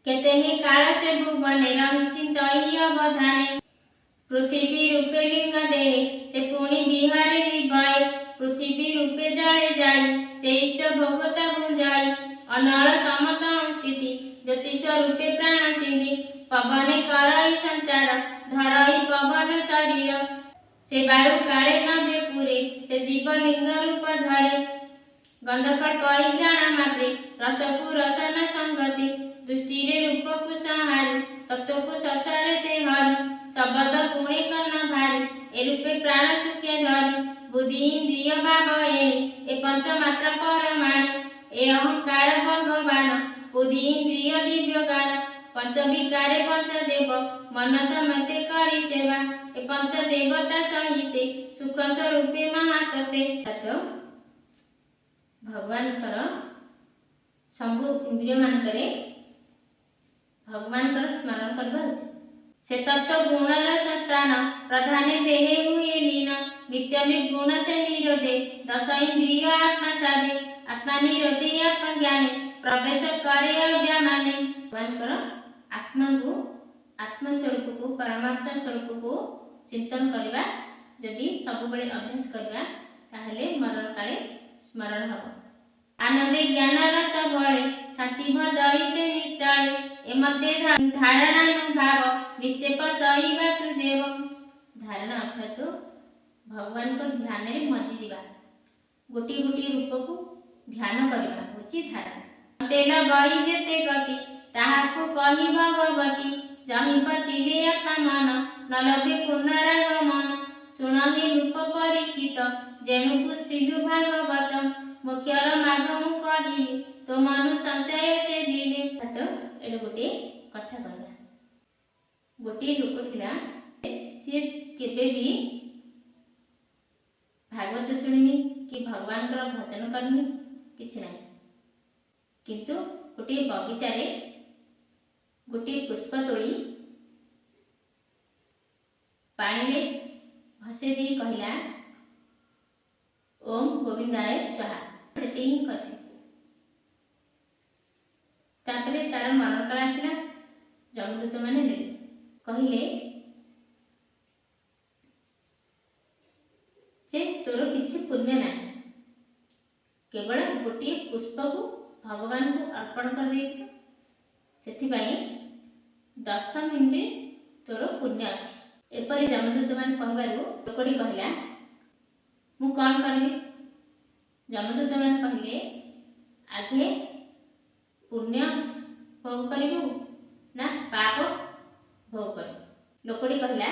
केते ही काल से भुवने रही चिंतई अवधाने पृथ्वी रूपे लिंग दे से पुणी बिहारी निभाई पृथ्वी रूपे जले जाई से इष्ट भोगता बुझाई अनल समत स्थिति ज्योतिष रूपे प्राण चिंदी पवने करई संचार धरई पवन शरीर से वायु काले नभे पुरे से जीव लिंग रूप धरे गंधकल्प घ्राण मात्रे रसकु रसन संगति दृष्टि रूप को संहारी तत्व को ससारे से हरि शब्द गुणे कर्ण भारी ए रूपे प्राण सुखे धरी बुद्धि इंद्रिय भाव ए पंच मात्र परमाणु ए अहंकार भगवान बुद्धि इंद्रिय दिव्य गान पंच विकारे पंच देव मन समते करी सेवा ए पंच देवता संहिते सुख स्वरूपे महातते भगवान सबु इंद्रिय मानकरे भगवान स्मरण करवा से तत्व गुणर संस्थान प्रधाने देहे हुए लीन नित्य निर्गुण से निरोधे दश इंद्रिय आत्मा साधे आत्मा निरोधे आत्मज्ञाने प्रवेश करे अव्यामाने भगवान आत्मा को आत्मस्वरूप को परमात्मा स्वरूप को चिंतन करवा यदि सब बड़े अभ्यास करवा ताहले मरण काले स्मरण हब आनंदे ज्ञान रस भळे शांति भजई से निश्चले एमध्ये धारणानुभाव निक्षेप सही वासुदेव धारणा अर्थात भगवान को ध्यान रे मजी दिबा गोटी गोटी रूप को ध्यान करबा होची धारणा तेल बही जेते गति ताहाकु कहि भगवती जहि पसिले आत्मा मन न लभे पुनरागमन सुनहि रूप परिचित जेनु पुछिलु भागवत मुख्यर मागमु कहि तो मनु संचय से दिले तो एडो गोटे कथा कहला गोटे लोक थिला से केबे भी भागवत सुनिनी कि भगवान कर भजन करनी किछि नाही किंतु गोटे बगीचा रे गोटे पुष्प तोड़ी पानी रे भसे दी कहला ओम गोविंदाय स्वाहा सेति ही कथे तापरे तार मन काल आसिला जमदूत माने कहले जे तोर किछि पुण्य नाही केवल गोटे पुष्प को भगवान को अर्पण कर देथिल सेथि पई 10 मिनिट तोर पुण्य अछि एपरि जमदूत मान कहबारु लोकडी कहला मु कोन करबी जमदूत मान कहले आगे पुण्य भोग करू ना पाप भोग कर लोकड़ी कहला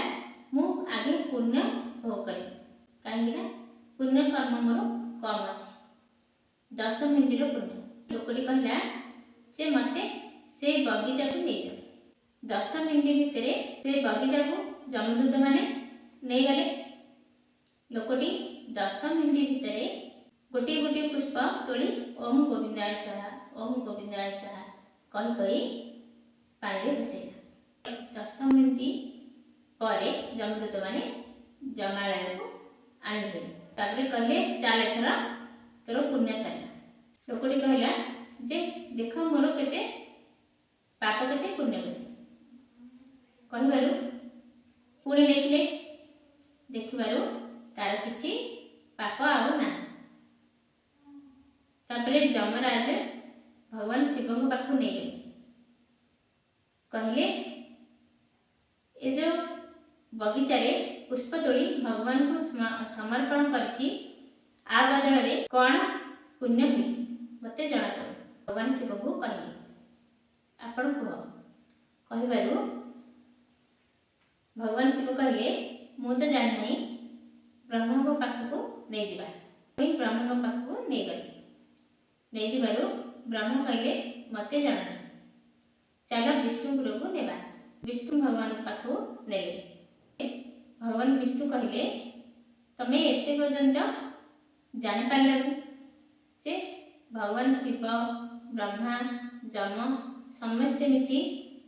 मु आगे पुण्य भोग करी कहीं पुण्य कर्म मोर कम अच्छे 10 मिनिट पुण्य लोकड़ी कहला से मते से बगीचा को नहीं जाओ 10 मिनिट भितर से बगीचा को जमदूत माने नहीं गले लोकड़ी 10 मिनिट भितर गोटे गोटे पुष्प तोड़ी ओम गोविंदाय स्वाहा ओम गोविंदाय स्वाहा कही कही पानी रे भसैला 10 मिनिट पर जमदूत माने जमालय को आनिले ताପରେ कहले चाल एथरा तोर पुण्य सारा लोकड़ी कहला जे देख मोर केते पाप केते पुण्य केते कहबारु पुणी देखले देखबारु तार किछि पाप आउ ना तापरे जमराज भगवान शिव को पाखु नहीं गए कहले ए जो बगीचा रे पुष्प तोड़ी भगवान को समर्पण करछि आ बदल रे कौन पुण्य होई मते जणा पड़े भगवान शिव को कहले आपण कह कहबारु भगवान शिव कहले मु तो जान नहीं ब्रह्मा को पाखु नहीं जिबा पुणी ब्रह्मा को पाखु नहीं गले नहीं जिबारु ब्रह्मा कहले मते जान नहीं चल विष्णुपुर को नेबा विष्णु भगवान पाखु नेले भगवान विष्णु कहले तमे एते पर्यंत जानि पारलनि जे भगवान शिव ब्रह्मा जम समस्ते मिसी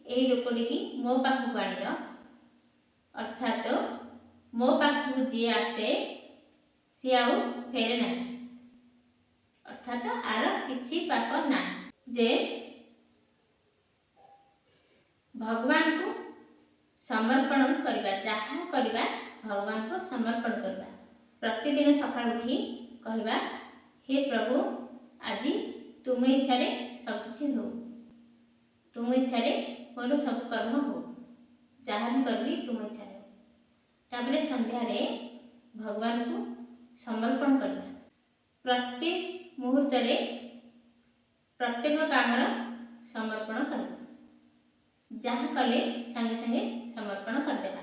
एही लोकडी की मो पाखु आनिल अर्थात मो पाखु जी आसे सी आउ फेरे ना अर्थात आर किछि पाप ना जे समर्पण करवा, जहाँ करवा भगवान को समर्पण करवा। प्रतिदिन सकाळ उठी कहवा, हे प्रभु आज तुम इच्छा सब किसी हो, तुम इच्छा मोर सब कर्म हो, जहाँ भी करी तुम इच्छा। तापर संध्यारे भगवान को समर्पण करवा। प्रत्येक मुहूर्त प्रत्येक काम समर्पण करवा, जहाँ कले संगे संगे समर्पण करदेवा।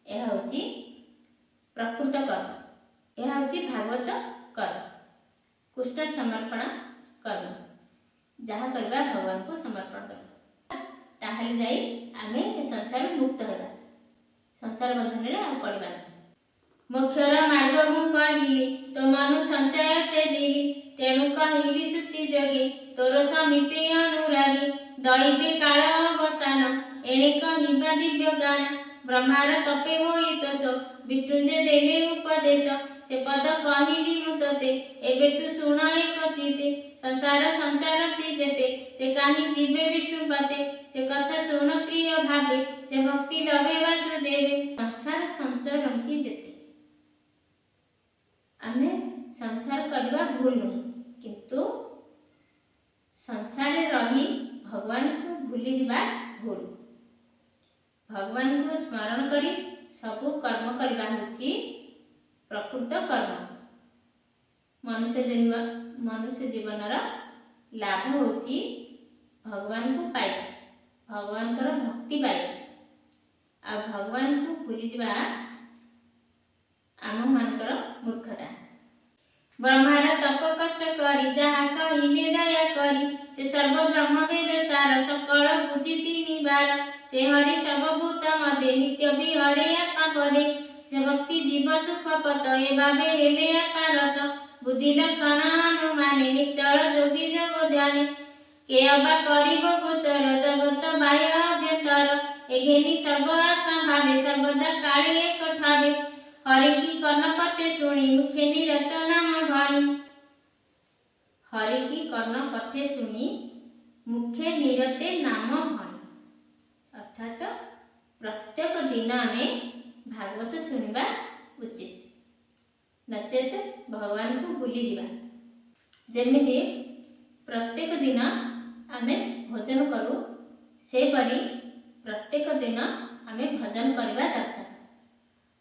यह हूँ प्रकृत कर्म, यह हूँ भागवत कर्म, कृष्ण समर्पण कर्म, जहाँ करवा भगवान को समर्पण करवा। ताहले जाई आमे संसार मुक्त होगा, संसार बंधन आ पड़वा। मोक्षर मार्ग मु कहली, तो मनु संचय से दिली, तेणु कहली सुति जगे, तोर समीपे अनुरागी। दैवे काल अवसान, एणे कहवा दिव्य गान, ब्रह्मार तपे होई तोष, विष्णु जे देले उपदेश। से पद कहली मु तते, एबे तू शुण एक चिते, संसार संसार जेते, से काहि जीवे विष्णु पते। से कथा शुण प्रिय भावे, से भक्ति लभे वासुदेवे। संसार संसार की जेते आमे संसार करवा भूल नहीं, किंतु संसार रही भगवान को भूली जा भूल। भगवान को स्मरण करी सबु कर्म करवा होची प्रकृत कर्म। मनुष्य जीवन लाभ होची भगवान को पाई, भगवान भक्ति पाई। आ भगवान को भूली जा आम मानकर मूर्खता। ब्रह्मार तप कष्ट करी, जहाँ कहिले दया करी, से सर्व ब्रह्म वेद सार, सकल बुझिति निवार। से हरि सर्वभूत मते, नित्य विहरे आत्मा पदे, से भक्ति जीव सुख पत, ए भावे हेले आत्मा रत। बुद्धि लक्षण अनुमाने, निश्चल जोगी जग ध्याने, के अबा करिब गोचर, जगत बाह्य अभ्यंतर। एघेनी सर्व आत्मा भावे, सर्वदा काले एक ठावे। हरि की कर्ण पथे शुणी, मुखे निरत नाम भणी। हरि की कर्ण पथे शुणी, मुखे निरते नाम भणी। अर्थात प्रत्येक दिन आमे भागवत शुणवा उचित, नचेत भगवान को भूली जा। जेमिति प्रत्येक दिन आमे भोजन करू, सेपरी प्रत्येक दिन आमे भजन करवा दरकार।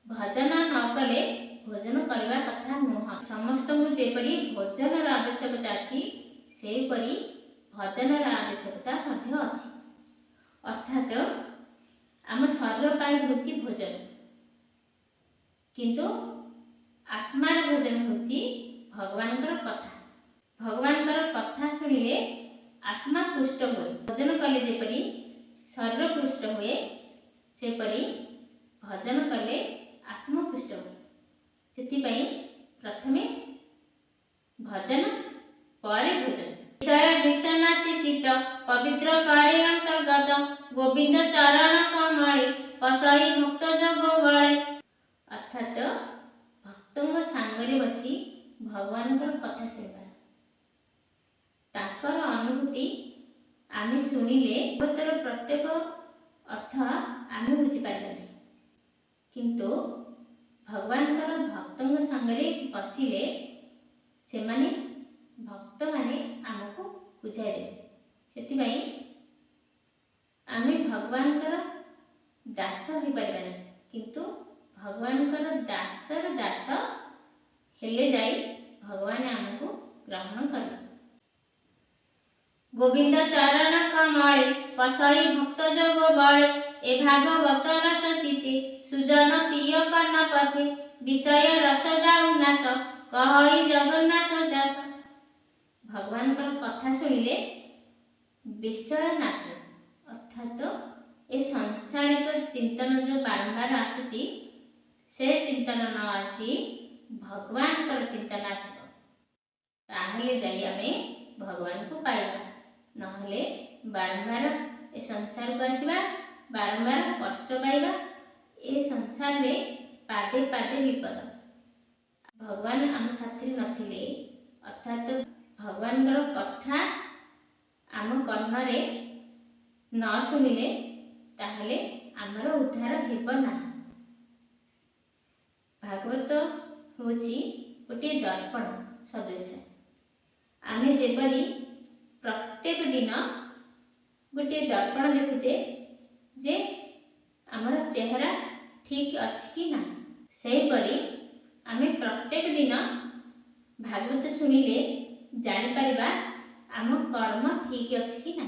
भजन न कले भोजन करवा कथा नुह। समस्त को जेपरी भोजन आवश्यकता अछि, सेपरी भजन आवश्यकता मध्य अछि। अर्थात आम शरीर पाई होची भोजन, किंतु आत्मार भोजन होची भगवान कथा। भगवान कथा शुणिले आत्मा पुष्ट हुए। भोजन कले जेपरी शरीर पुष्ट हुए, सेपरी भजन कले आत्मा पुष्ट हुए। सेथिपाई प्रथमे भजन परे भोजन। विषय विषनाशी चित्त, पवित्र करे अंतर्गत, गोविंद चरण कमले, पसई मुक्त जग बळे। अर्थात भक्तों सांगरे बसी भगवान कथा शुणवा, ताकर अनुभूति आमे शुणिले प्रत्येक अर्थ आमे बुझी पारिबा, किंतु भगवान भक्तों संगरे बसिले से माने भक्त माने आमको बुझाई देवे। सेथिबाई आमे भगवान दास हो पारिबा, किंतु भगवान दासर दास हेले जाई भगवान आमको ग्रहण करे। गोविंद चरण कमले, पसई भक्त जग बळे। ए भागवत रस चिते, सुजन पिय कर्ण पथे। विषय रस जाऊ नाश, कहई जगन्नाथ दास। भगवान कथा शुणिले विषय नाश, अर्थात ए सांसारिक चिंतन जो बारंबार आसुची, से चिंतन न आसी भगवान चिंतन आसो, ताहले जाई आमे भगवान को पाइबा। नहले बारंबार ए संसार को आसीबा, बारंबार कष्ट पाइबा। ए संसार रे पादे पादे विपद। भगवान आम साथी नथिले, अर्थात भगवान कथा आम कर्म रे न शुणिले, ताहले आमर उद्धार हेब नाही। भागवत होची गोटे दर्पण सदृश। आमे जेपरी प्रत्येक दिन गोटे दर्पण देखुचे जे आमर चेहरा ठीक अछि कि ना, सेहीपरि आमे प्रत्येक दिन भागवत शुणिले जानी परिबा आम कर्म ठीक अछि कि ना,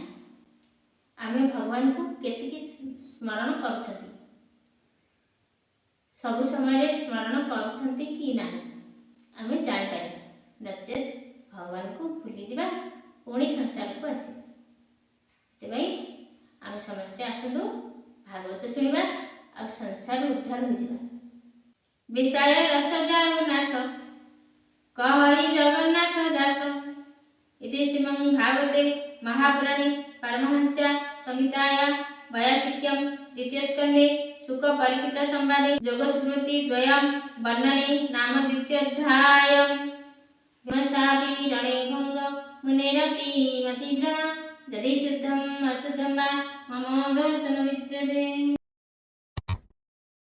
आमे भगवान को केतिकी स्मरण करुछंती, सब समय स्मरण करुछंती कि ना आमे जानि परिबा। नचेत भगवान को भूली जिबा, पुणी संसार को आसी। तेबाई आमे समस्ते आसुदु भागवत शुणिबा आ संसार उद्धार हो जिबा। विषय रस जाऊ नाश कहई जगन्नाथ दास। इति श्रीमद् भागवते महापुराणे पारमहंस्या संहिताया 82 द्वितीय स्कंदे सुख परीक्षित संवादे योग स्मृति द्वयम् वर्णने नाम द्वितीयोऽध्याय। हिमसापि रणे भंग मुनेरपि मतिभ्रम यदि शुद्धम् अशुद्धं वा मम दर्शन विद्यते।